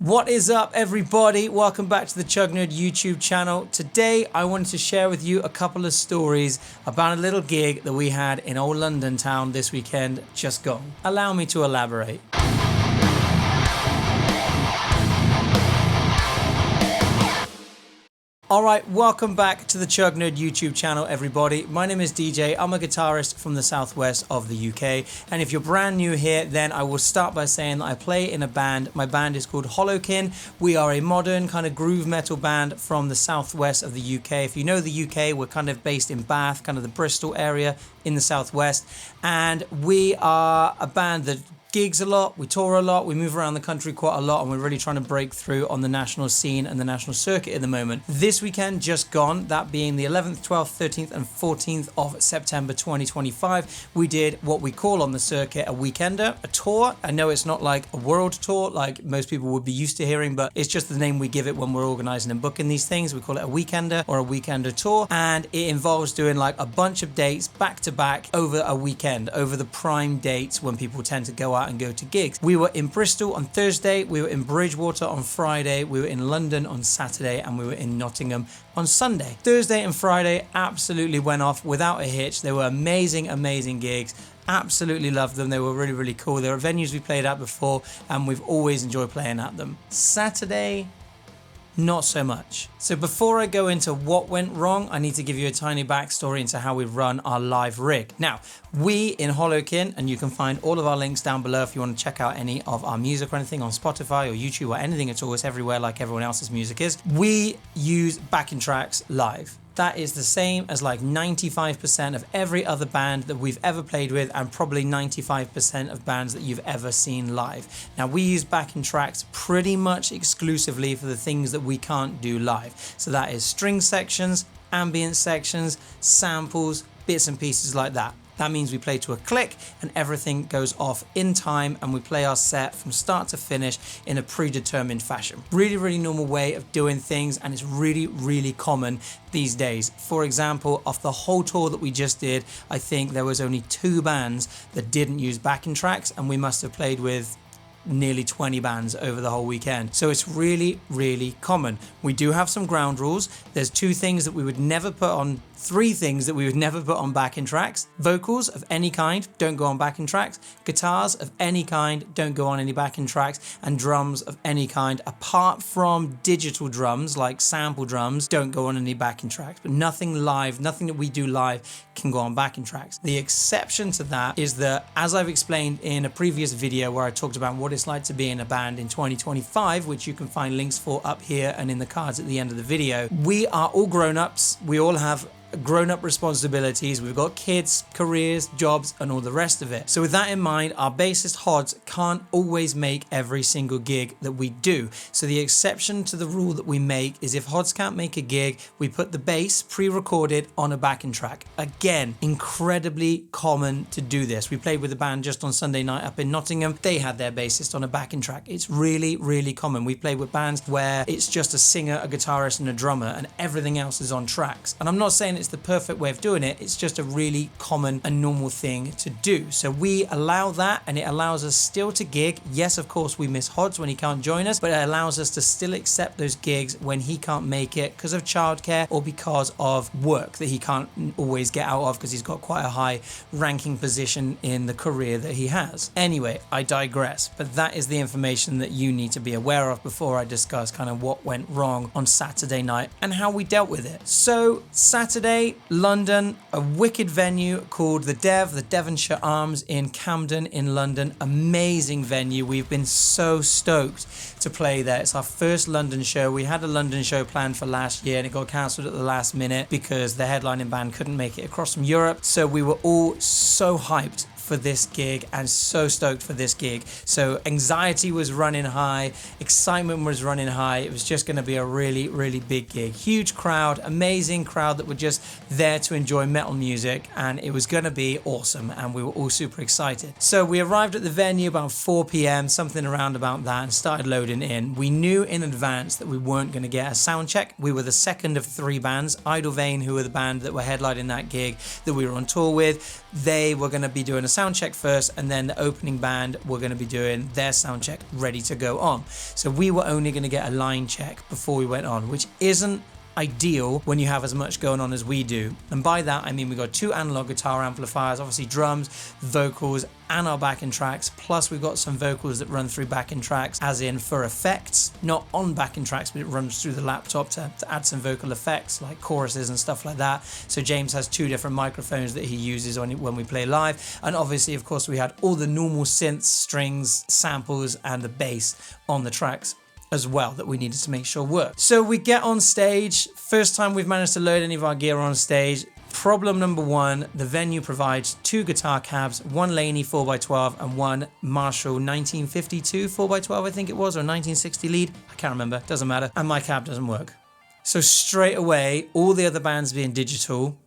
What is up, everybody? Welcome back to the Chug YouTube channel. Today I wanted to share with you a couple of stories about a little gig that we had in old London town this weekend just gone. Allow me to elaborate. Alright, welcome back to the Chug YouTube channel, everybody. My name is DJ. I'm a guitarist from the southwest of the UK. And if you're brand new here, then I will start by saying that I play in a band. My band is called HollowKin. We are a modern kind of groove metal band from the southwest of the UK. If you know the UK, we're kind of based in Bath, kind of the Bristol area in the southwest. And we are a band that gigs a lot, we tour a lot, we move around the country quite a lot, and we're really trying to break through on the national scene and the national circuit at the moment. This weekend just gone, that being the 11th, 12th, 13th and 14th of September 2025, we did what we call on the circuit a weekender, a tour. I know it's not like a world tour like most people would be used to hearing, but it's just the name we give it when we're organizing and booking these things. We call it a weekender or a weekender tour, and it involves doing like a bunch of dates back to back over a weekend, over the prime dates when people tend to go out and go to gigs. We were in Bristol on Thursday, we were in Bridgewater on Friday, we were in London on Saturday, and we were in Nottingham on Sunday. Thursday and Friday absolutely went off without a hitch. They were amazing gigs. Absolutely loved them. They were really cool. They were venues we played at before, and we've always enjoyed playing at them. Saturday, not so much. So before I go into what went wrong, I need to give you a tiny backstory into how we run our live rig. Now, we in HollowKin, and you can find all of our links down below if you want to check out any of our music or anything on Spotify or YouTube or anything at all. It's everywhere like everyone else's music is. We use backing tracks live. That is the same as like 95% of every other band that we've ever played with, and probably 95% of bands that you've ever seen live. Now, we use backing tracks pretty much exclusively for the things that we can't do live. So that is string sections, ambient sections, samples, bits and pieces like that. That means we play to a click and everything goes off in time, and we play our set from start to finish in a predetermined fashion. Really normal way of doing things, and it's really common these days. For example, off the whole tour that we just did, I think there was only 2 bands that didn't use backing tracks, and we must have played with nearly 20 bands over the whole weekend. So it's really common. We do have some ground rules. There's 2 things that we would never put on, 3 things that we would never put on backing tracks. Vocals of any kind don't go on backing tracks. Guitars of any kind don't go on any backing tracks. And drums of any kind, apart from digital drums like sample drums, don't go on any backing tracks. But nothing live, nothing that we do live can go on backing tracks. The exception to that is that, as I've explained in a previous video where I talked about what it's like to be in a band in 2025, which you can find links for up here and in the cards at the end of the video, we are all grown-ups. We all have grown-up responsibilities. We've got kids, careers, jobs, and all the rest of it. So with that in mind, our bassist Hodds can't always make every single gig that we do. So the exception to the rule that we make is if Hodds can't make a gig, we put the bass pre-recorded on a backing track. Again, incredibly common to do this. We played with a band just on Sunday night up in Nottingham. They had their bassist on a backing track. It's really common. We played with bands where it's just a singer, a guitarist, and a drummer, and everything else is on tracks. And I'm not saying it's the perfect way of doing it, it's just a really common and normal thing to do. So we allow that, and it allows us still to gig. Yes, of course, we miss Hodds when he can't join us, but it allows us to still accept those gigs when he can't make it because of childcare or because of work that he can't always get out of because he's got quite a high ranking position in the career that he has. Anyway, I digress, but that is the information that you need to be aware of before I discuss kind of what went wrong on Saturday night and how we dealt with it. So Saturday, London, a wicked venue called the Devonshire Arms in Camden in London. Amazing venue. We've been so stoked to play there. It's our first London show. We had a London show planned for last year and it got cancelled at the last minute because the headlining band couldn't make it across from Europe. So we were all so hyped for this gig and so stoked for this gig. So anxiety was running high, excitement was running high. It was just going to be a really big gig. Huge crowd, amazing crowd that were just there to enjoy metal music, and it was going to be awesome, and we were all super excited. So we arrived at the venue about 4 p.m, something around about that, and started loading in. We knew in advance that we weren't going to get a sound check. We were the second of 3 bands. Idle Vein, who were the band that were headlining that gig that we were on tour with, they were going to be doing a sound check first, and then the opening band were going to be doing their sound check ready to go on. So we were only going to get a line check before we went on, which isn't ideal when you have as much going on as we do. And by that I mean we got 2 analog guitar amplifiers, obviously drums, vocals, and our backing tracks, plus we've got some vocals that run through backing tracks, as in for effects, not on backing tracks, but it runs through the laptop to add some vocal effects like choruses and stuff like that. So James has 2 different microphones that he uses when we play live, and obviously of course we had all the normal synths, strings, samples, and the bass on the tracks as well that we needed to make sure worked. So we get on stage. First time we've managed to load any of our gear on stage. Problem number 1, the venue provides 2 guitar cabs, 1 Laney 4x12 and 1 Marshall 1952 4x12 I think it was, or 1960 lead, I can't remember, doesn't matter, and my cab doesn't work. So straight away, all the other bands being digital,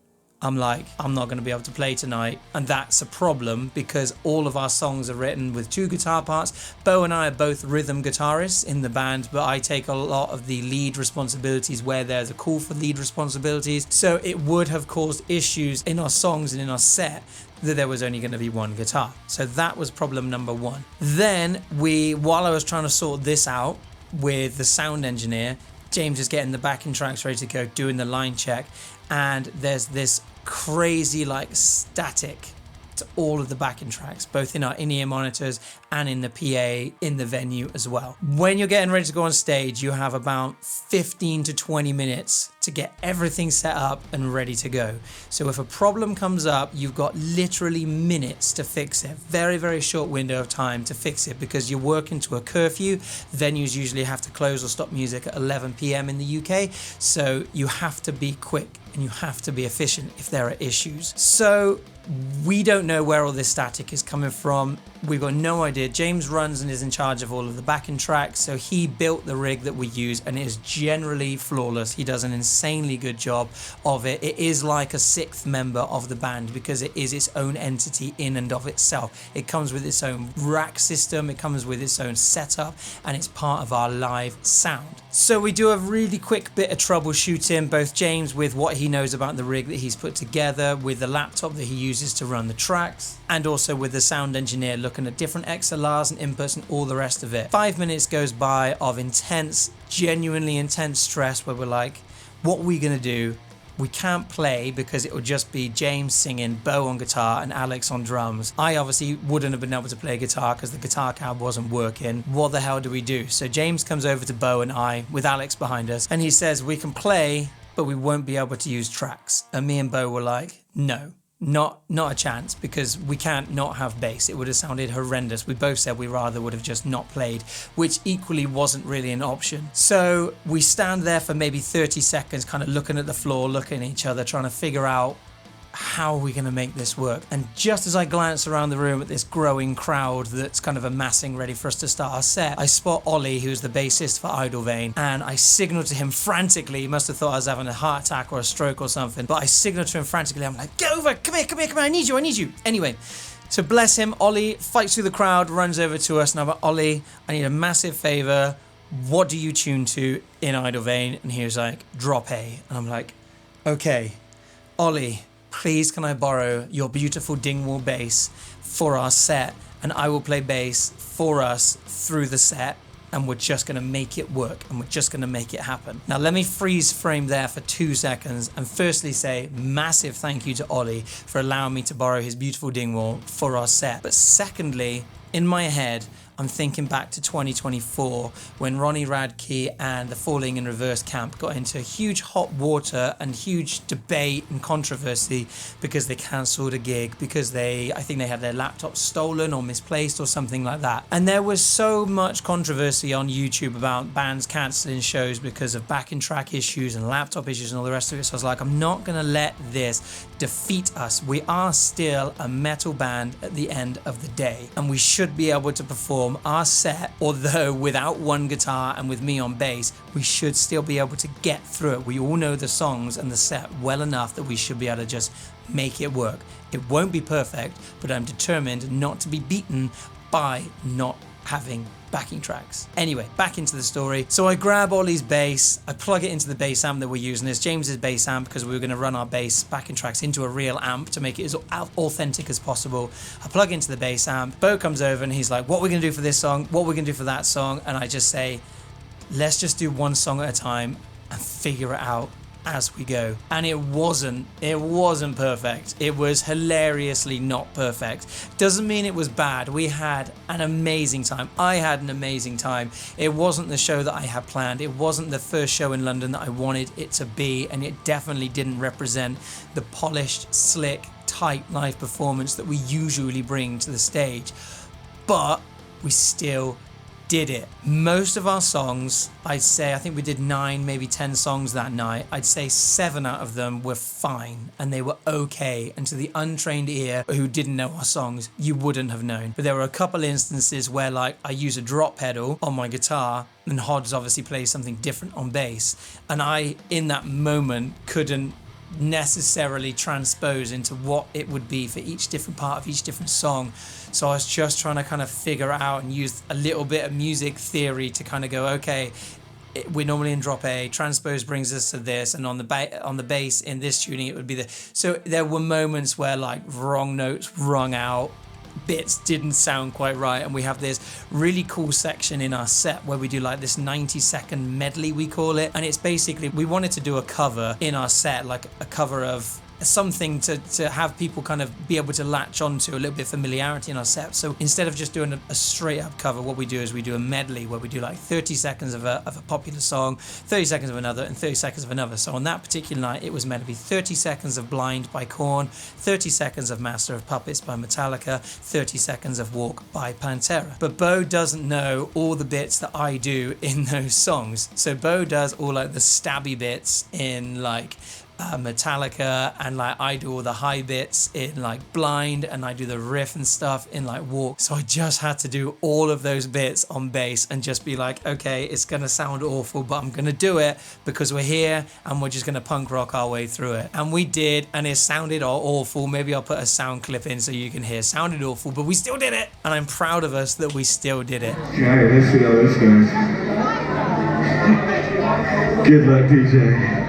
I'm like, I'm not going to be able to play tonight. And that's a problem because all of our songs are written with 2 guitar parts. Bo and I are both rhythm guitarists in the band, but I take a lot of the lead responsibilities where there's a call for lead responsibilities. So it would have caused issues in our songs and in our set that there was only going to be 1 guitar. So that was problem number 1. Then while I was trying to sort this out with the sound engineer, James is getting the backing tracks ready to go, doing the line check, and there's this crazy like static to all of the backing tracks, both in our in-ear monitors and in the PA in the venue as well. When you're getting ready to go on stage, you have about 15 to 20 minutes to get everything set up and ready to go. So if a problem comes up, you've got literally minutes to fix it. Very, very short window of time to fix it because you're working to a curfew. Venues usually have to close or stop music at 11 p.m. in the UK. So you have to be quick and you have to be efficient if there are issues. So we don't know where all this static is coming from. We've got no idea. James runs and is in charge of all of the backing tracks, so he built the rig that we use and it is generally flawless. He does an insanely good job of it. It is like a 6th member of the band because it is its own entity in and of itself. It comes with its own rack system, it comes with its own setup, and it's part of our live sound. So we do a really quick bit of troubleshooting, both James with what he knows about the rig that he's put together, with the laptop that he uses to run the tracks, and also with the sound engineer looking at different XLRs and inputs and all the rest of it. 5 minutes goes by of intense, genuinely intense stress where we're like, what are we gonna do? We can't play because it would just be James singing, Bo on guitar and Alex on drums. I obviously wouldn't have been able to play guitar because the guitar cab wasn't working. What the hell do we do? So James comes over to Bo and I with Alex behind us and he says, we can play, but we won't be able to use tracks. And me and Bo were like, no. Not a chance, because we can't not have bass. It would have sounded horrendous. We both said we rather would have just not played, which equally wasn't really an option. So we stand there for maybe 30 seconds, kind of looking at the floor, looking at each other, trying to figure out how are we going to make this work. And just as I glance around the room at this growing crowd that's kind of amassing ready for us to start our set, I spot Ollie, who's the bassist for Idle Vein, and I signal to him frantically. He must have thought I was having a heart attack or a stroke or something, but I signal to him frantically. I'm like, get over, come here, I need you. Anyway, so bless him, Ollie fights through the crowd, runs over to us, and I'm like, Ollie, I need a massive favor. What do you tune to in Idle Vein? And he was like, drop A. And I'm like, okay, Ollie, please can I borrow your beautiful Dingwall bass for our set, and I will play bass for us through the set, and we're just going to make it work and we're just going to make it happen. Now let me freeze frame there for 2 seconds and firstly say massive thank you to Ollie for allowing me to borrow his beautiful Dingwall for our set. But secondly, in my head, I'm thinking back to 2024 when Ronnie Radke and the Falling in Reverse camp got into huge hot water and huge debate and controversy because they cancelled a gig because I think they had their laptop stolen or misplaced or something like that. And there was so much controversy on YouTube about bands cancelling shows because of backing track issues and laptop issues and all the rest of it. So I was like, I'm not going to let this defeat us. We are still a metal band at the end of the day, and we should be able to perform our set, although without 1 guitar and with me on bass, we should still be able to get through it. We all know the songs and the set well enough that we should be able to just make it work. It won't be perfect, but I'm determined not to be beaten by not having backing tracks. Anyway, back into the story. So I grab Ollie's bass, I plug it into the bass amp that we're using. It's James's bass amp because we were going to run our bass backing tracks into a real amp to make it as authentic as possible. I plug into the bass amp. Bo comes over and he's like, what are we going to do for this song? What are we going to do for that song? And I just say, let's just do one song at a time and figure it out as we go. And it wasn't perfect. It was hilariously not perfect. Doesn't mean it was bad. We had an amazing time. I had an amazing time. It wasn't the show that I had planned. It wasn't the first show in London that I wanted it to be, and it definitely didn't represent the polished, slick, tight live performance that we usually bring to the stage. But we still did it. Most of our songs, I'd say, I think we did 9, maybe 10 songs that night. I'd say 7 out of them were fine and they were okay. And to the untrained ear who didn't know our songs, you wouldn't have known. But there were a couple instances where like I use a drop pedal on my guitar and Hodds obviously plays something different on bass. And I, in that moment, couldn't necessarily transpose into what it would be for each different part of each different song. So I was just trying to kind of figure out and use a little bit of music theory to kind of go, okay, we're normally in drop A, transpose brings us to this, and on the bass in this tuning it would be this. So there were moments where like wrong notes rung out, bits didn't sound quite right, and we have this really cool section in our set where we do like this 90-second medley, we call it, and it's basically we wanted to do a cover in our set, like a cover of something to have people kind of be able to latch onto, a little bit of familiarity in our set. So instead of just doing a straight up cover, what we do is we do a medley where we do like 30 seconds of a popular song, 30 seconds of another, and 30 seconds of another. So on that particular night it was meant to be 30 seconds of Blind by Korn, 30 seconds of Master of Puppets by Metallica, 30 seconds of Walk by Pantera. But Bo doesn't know all the bits that I do in those songs. So Bo does all like the stabby bits in like Metallica, and like I do all the high bits in like Blind, and I do the riff and stuff in like Walk. So I just had to do all of those bits on bass and just be like, okay, it's gonna sound awful, but I'm gonna do it because we're here and we're just gonna punk rock our way through it. And we did, and it sounded awful. Maybe I'll put a sound clip in so you can hear. Sounded awful, but we still did it, and I'm proud of us that we still did it. Yeah, let's see how this goes. Good luck, DJ.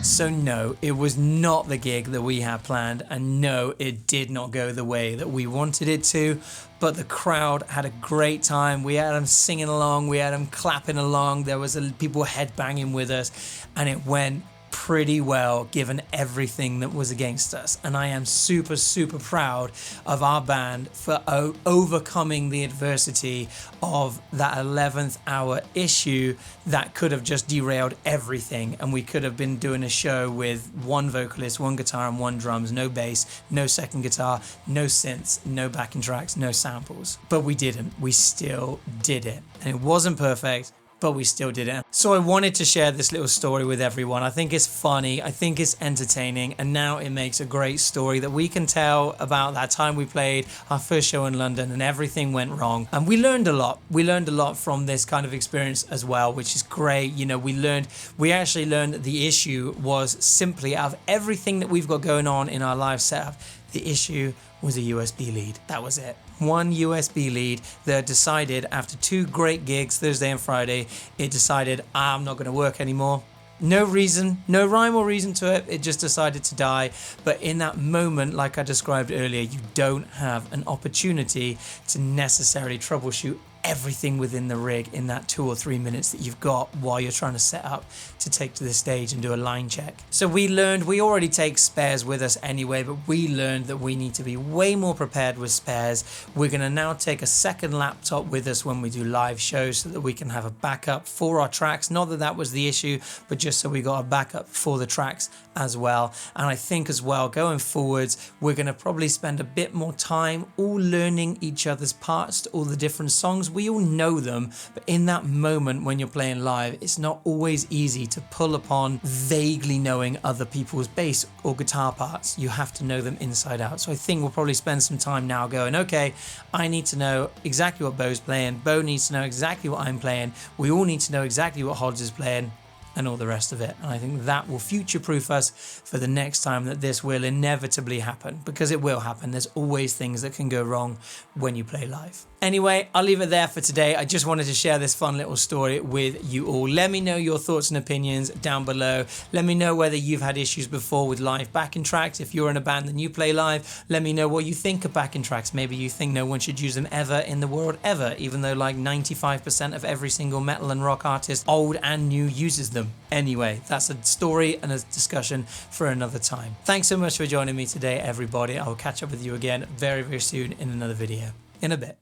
So no, it was not the gig that we had planned, and no, it did not go the way that we wanted it to, but the crowd had a great time. We had them singing along, we had them clapping along, there was people headbanging with us, and it went pretty well given everything that was against us. And I am super, super proud of our band for overcoming the adversity of that 11th hour issue that could have just derailed everything, and we could have been doing a show with one vocalist, one guitar and one drums, no bass, no second guitar, no synths, no backing tracks, no samples. But we didn't. We still did it, and it wasn't perfect, but we still did it. So I wanted to share this little story with everyone. I think it's funny, I think it's entertaining, and now it makes a great story that we can tell about that time we played our first show in London and everything went wrong. And we learned a lot. We learned a lot from this kind of experience as well, which is great. You know, we actually learned that the issue was simply, out of everything that we've got going on in our live setup, the issue was a USB lead. That was it. One USB lead that decided after 2 great gigs, Thursday and Friday, it decided, I'm not going to work anymore. No reason, no rhyme or reason to it. It just decided to die. But in that moment, like I described earlier, you don't have an opportunity to necessarily troubleshoot everything within the rig in that 2 or 3 minutes that you've got while you're trying to set up to take to the stage and do a line check. So we already take spares with us anyway, but we learned that we need to be way more prepared with spares. We're going to now take a second laptop with us when we do live shows so that we can have a backup for our tracks. Not that that was the issue, but just so we got a backup for the tracks as well. And I think as well, going forwards, we're going to probably spend a bit more time all learning each other's parts to all the different songs we all know them, but in that moment when you're playing live, it's not always easy to pull upon vaguely knowing other people's bass or guitar parts. You have to know them inside out. So I think we'll probably spend some time now going, okay, I need to know exactly what Bo's playing, Bo needs to know exactly what I'm playing, we all need to know exactly what Hodge is playing, and all the rest of it. And I think that will future-proof us for the next time that this will inevitably happen, because it will happen. There's always things that can go wrong when you play live. Anyway, I'll leave it there for today. I just wanted to share this fun little story with you all. Let me know your thoughts and opinions down below. Let me know whether you've had issues before with live backing tracks. If you're in a band and you play live, let me know what you think of backing tracks. Maybe you think no one should use them ever in the world, ever, even though like 95% of every single metal and rock artist, old and new, uses them. Anyway, that's a story and a discussion for another time. Thanks so much for joining me today, everybody. I'll catch up with you again very, very soon in another video. In a bit.